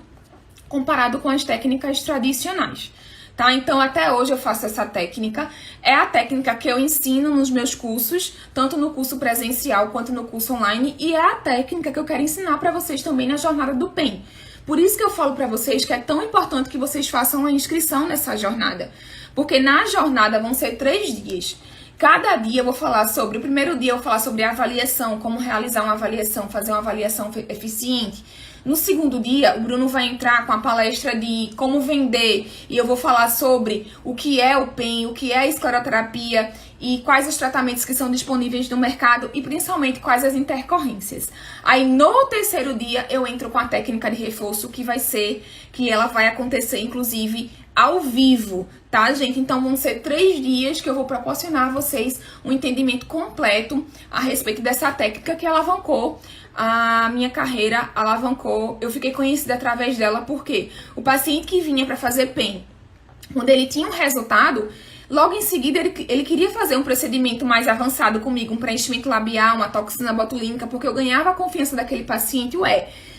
comparado com as técnicas tradicionais. Tá? Então, até hoje eu faço essa técnica. É a técnica que eu ensino nos meus cursos, tanto no curso presencial quanto no curso online, e é a técnica que eu quero ensinar para vocês também na jornada do PEN. Por isso que eu falo para vocês que é tão importante que vocês façam a inscrição nessa jornada, porque na jornada vão ser 3 dias. Cada dia eu vou falar sobre, o primeiro dia eu vou falar sobre a avaliação, como realizar uma avaliação, fazer uma avaliação eficiente. No segundo dia, o Bruno vai entrar com a palestra de como vender e eu vou falar sobre o que é o PEN, o que é a escleroterapia e quais os tratamentos que são disponíveis no mercado e principalmente quais as intercorrências. Aí no terceiro dia eu entro com a técnica de reforço que ela vai acontecer inclusive ao vivo, tá, gente? Então vão ser 3 dias que eu vou proporcionar a vocês um entendimento completo a respeito dessa técnica que alavancou a minha carreira, eu fiquei conhecida através dela, porque o paciente que vinha para fazer PEN, quando ele tinha um resultado, logo em seguida ele queria fazer um procedimento mais avançado comigo, um preenchimento labial, uma toxina botulínica, porque eu ganhava a confiança daquele paciente,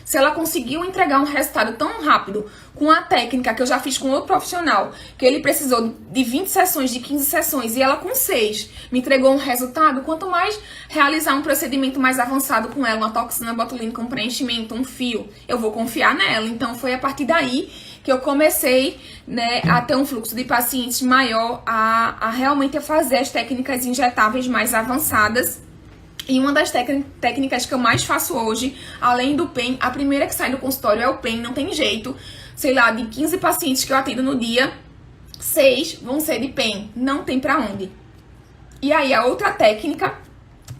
se ela conseguiu entregar um resultado tão rápido com a técnica que eu já fiz com outro profissional, que ele precisou de 20 sessões, de 15 sessões, e ela com 6 me entregou um resultado, quanto mais realizar um procedimento mais avançado com ela, uma toxina botulínica, um preenchimento, um fio, eu vou confiar nela. Então foi a partir daí que eu comecei, né, a ter um fluxo de pacientes maior, a realmente fazer as técnicas injetáveis mais avançadas. E uma das técnicas que eu mais faço hoje, além do PEN, a primeira que sai do consultório é o PEN, não tem jeito. Sei lá, de 15 pacientes que eu atendo no dia, 6 vão ser de PEN, não tem pra onde. E aí a outra técnica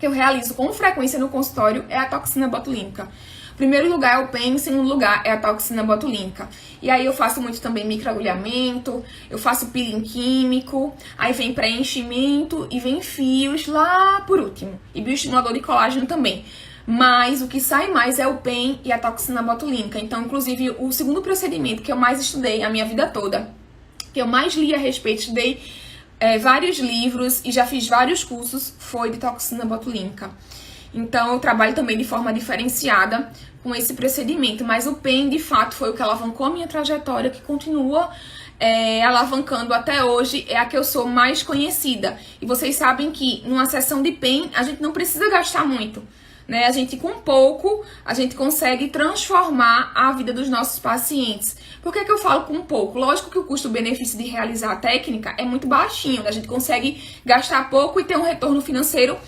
que eu realizo com frequência no consultório é a toxina botulínica. Primeiro lugar é o PEN, em segundo lugar é a toxina botulínica. E aí eu faço muito também microagulhamento, eu faço peeling químico, aí vem preenchimento e vem fios lá por último. E bioestimulador de colágeno também. Mas o que sai mais é o PEN e a toxina botulínica. Então, inclusive, o segundo procedimento que eu mais estudei a minha vida toda, que eu mais li a respeito, estudei vários livros e já fiz vários cursos, foi de toxina botulínica. Então, eu trabalho também de forma diferenciada com esse procedimento. Mas o PEN, de fato, foi o que alavancou a minha trajetória, que continua alavancando até hoje, é a que eu sou mais conhecida. E vocês sabem que numa sessão de PEN, a gente não precisa gastar muito, né? A gente, com pouco, a gente consegue transformar a vida dos nossos pacientes. Por que eu falo com pouco? Lógico que o custo-benefício de realizar a técnica é muito baixinho, né? A gente consegue gastar pouco e ter um retorno financeiro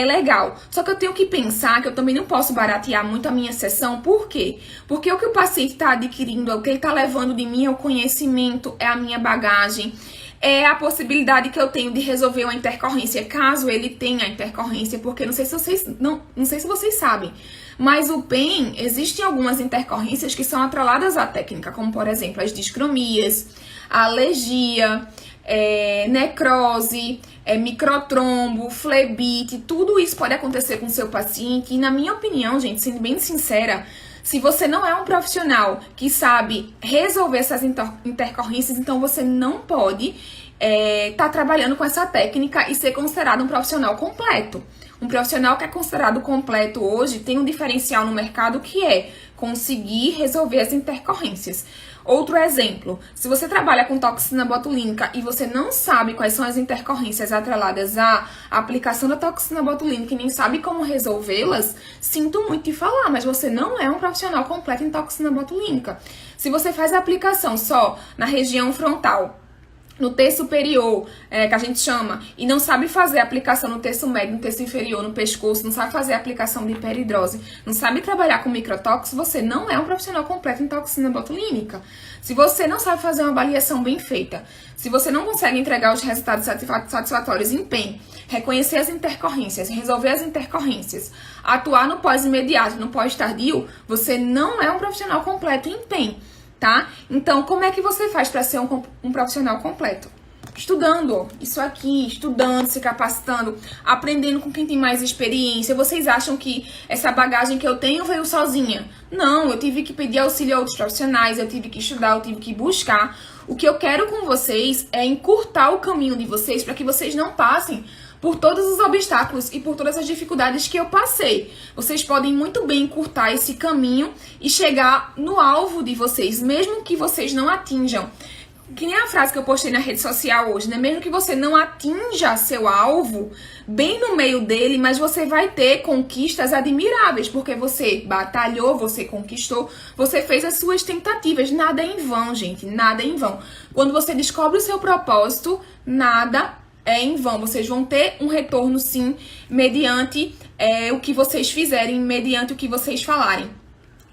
legal. Só que eu tenho que pensar que eu também não posso baratear muito a minha sessão. Por quê? Porque o que o paciente está adquirindo, o que ele está levando de mim é o conhecimento, é a minha bagagem, é a possibilidade que eu tenho de resolver uma intercorrência, caso ele tenha intercorrência, porque não sei se vocês sabem, mas o PEN, existem algumas intercorrências que são atreladas à técnica, como por exemplo as discromias, a alergia, necrose, microtrombo, flebite, tudo isso pode acontecer com o seu paciente. E na minha opinião, gente, sendo bem sincera, se você não é um profissional que sabe resolver essas intercorrências, então você não pode tá trabalhando com essa técnica e ser considerado um profissional completo. Um profissional que é considerado completo hoje tem um diferencial no mercado que é conseguir resolver as intercorrências. Outro exemplo, se você trabalha com toxina botulínica e você não sabe quais são as intercorrências atreladas à aplicação da toxina botulínica e nem sabe como resolvê-las, sinto muito te falar, mas você não é um profissional completo em toxina botulínica. Se você faz a aplicação só na região frontal, no terço superior, que a gente chama, e não sabe fazer a aplicação no terço médio, no terço inferior, no pescoço, não sabe fazer a aplicação de hiperidrose, não sabe trabalhar com microtóxicos, você não é um profissional completo em toxina botulínica. Se você não sabe fazer uma avaliação bem feita, se você não consegue entregar os resultados satisfatórios em PEM, reconhecer as intercorrências, resolver as intercorrências, atuar no pós-imediato, no pós-tardio, você não é um profissional completo em PEM. Tá? Então, como é que você faz para ser um profissional completo? Estudando, isso aqui, estudando, se capacitando, aprendendo com quem tem mais experiência. Vocês acham que essa bagagem que eu tenho veio sozinha? Não, eu tive que pedir auxílio a outros profissionais, eu tive que estudar, eu tive que buscar. O que eu quero com vocês é encurtar o caminho de vocês para que vocês não passem por todos os obstáculos e por todas as dificuldades que eu passei. Vocês podem muito bem encurtar esse caminho e chegar no alvo de vocês, mesmo que vocês não atinjam. Que nem a frase que eu postei na rede social hoje, né? Mesmo que você não atinja seu alvo, bem no meio dele, mas você vai ter conquistas admiráveis, porque você batalhou, você conquistou, você fez as suas tentativas. Nada é em vão, gente, nada é em vão. Quando você descobre o seu propósito, nada é em vão. Vocês vão ter um retorno, sim, mediante o que vocês fizerem, mediante o que vocês falarem.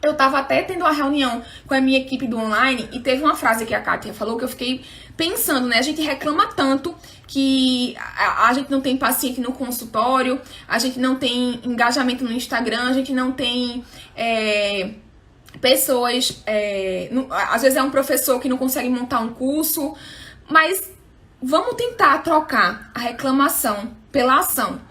Eu tava até tendo uma reunião com a minha equipe do online e teve uma frase que a Kátia falou que eu fiquei pensando, né? A gente reclama tanto que a gente não tem paciente no consultório, a gente não tem engajamento no Instagram, a gente não tem pessoas... às vezes é um professor que não consegue montar um curso, mas vamos tentar trocar a reclamação pela ação.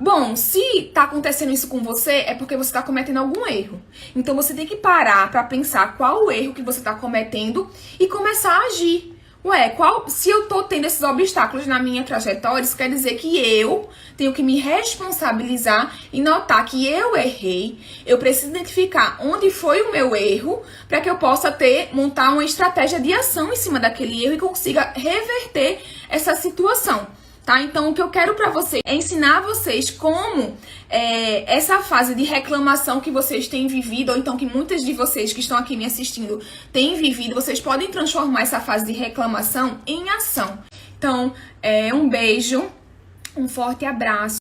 Bom, se tá acontecendo isso com você, é porque você tá cometendo algum erro. Então você tem que parar pra pensar qual o erro que você tá cometendo e começar a agir. Ué, se eu tô tendo esses obstáculos na minha trajetória, isso quer dizer que eu tenho que me responsabilizar e notar que eu errei. Eu preciso identificar onde foi o meu erro para que eu possa montar uma estratégia de ação em cima daquele erro e consiga reverter essa situação. Tá? Então, o que eu quero pra vocês é ensinar vocês como essa fase de reclamação que vocês têm vivido, ou então que muitas de vocês que estão aqui me assistindo têm vivido, vocês podem transformar essa fase de reclamação em ação. Então, um beijo, um forte abraço.